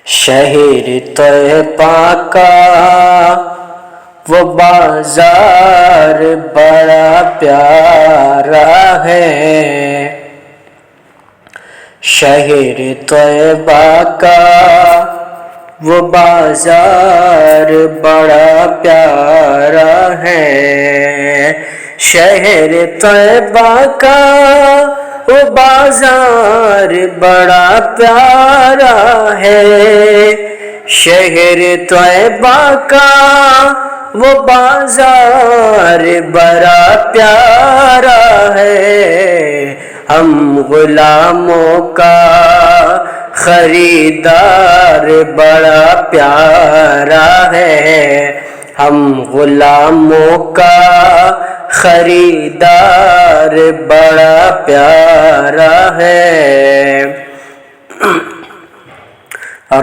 شہر طیبہ کا وہ بازار بڑا پیارا ہے، شہر طیبہ کا وہ بازار بڑا پیارا ہے، شہر طیبہ کا وہ بازار بڑا پیارا ہے، شہر طیبہ کا وہ بازار بڑا پیارا ہے، ہم غلاموں کا خریدار بڑا پیارا ہے، ہم غلاموں کا خریدار بڑا پیارا ہے۔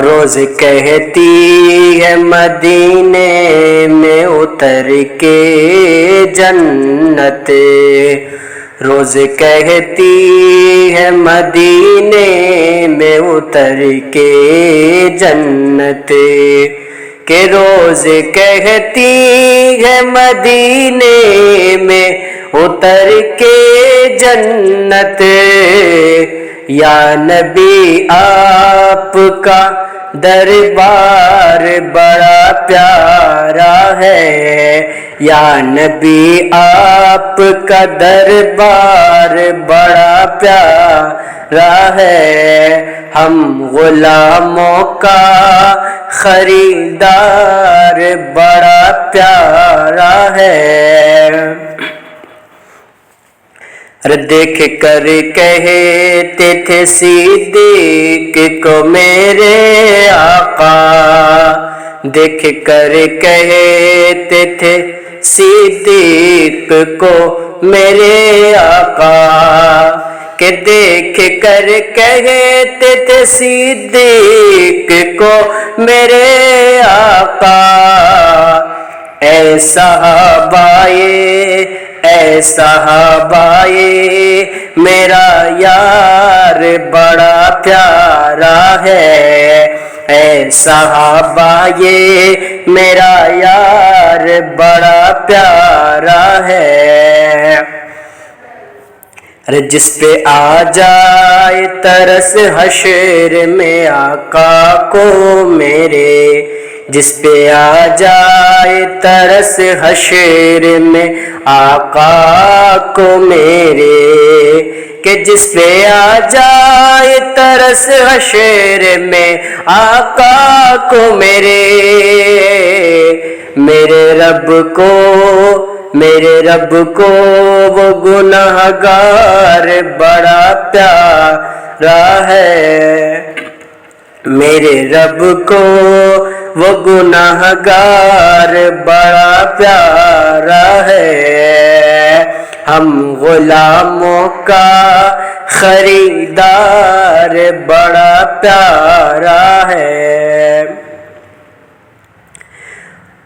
روز کہتی ہے مدینے میں اتر کے جنت، روز کہتی ہے مدینے میں اتر کے جنت، کہ روز کہتی ہے مدینے میں اتر کے جنت، یا نبی آپ کا دربار بڑا پیارا ہے، یا نبی آپ کا دربار بڑا پیارا ہے، ہم غلاموں کا خریدار بڑا پیارا ہے۔ دیکھ کر کہتے تھے صدیق کو میرے آقا، دیکھ کر کہتے تھے صدیق کو میرے آقا، کہ دیکھ کر کہتے تھے صدیق کو میرے آقا، اے صحابائے اے صحابائے میرا یار بڑا پیارا ہے، اے صحابائے میرا یار بڑا پیارا ہے، جس پہ آ جائے ترس حشر میں آقا کو میرے، جس پہ آ جائے ترس حشر میں آقا کو میرے، کہ جس پہ آ جائے ترس حشر میں آقا کو میرے، میرے رب کو وہ گنہگار بڑا پیارا ہے، میرے رب کو وہ گنہگار بڑا پیارا ہے، ہم غلاموں کا خریدار بڑا پیارا ہے،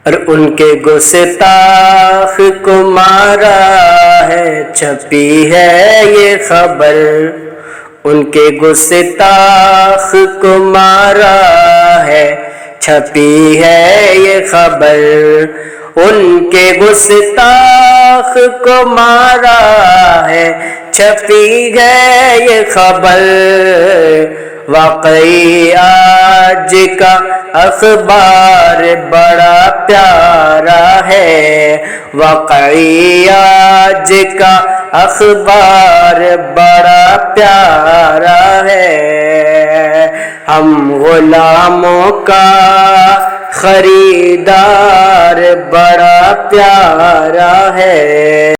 اور ان کے گستاخ کو مارا ہے چھپی ہے یہ خبر، ان کے گستاخ کو مارا ہے چھپی ہے یہ خبر، ان کے گستاخ کو مارا ہے چھپی ہے یہ خبر، واقعی آج کا اخبار بڑا پیارا ہے، واقعی آج کا اخبار بڑا پیارا ہے، ہم غلاموں کا خریدار بڑا پیارا ہے۔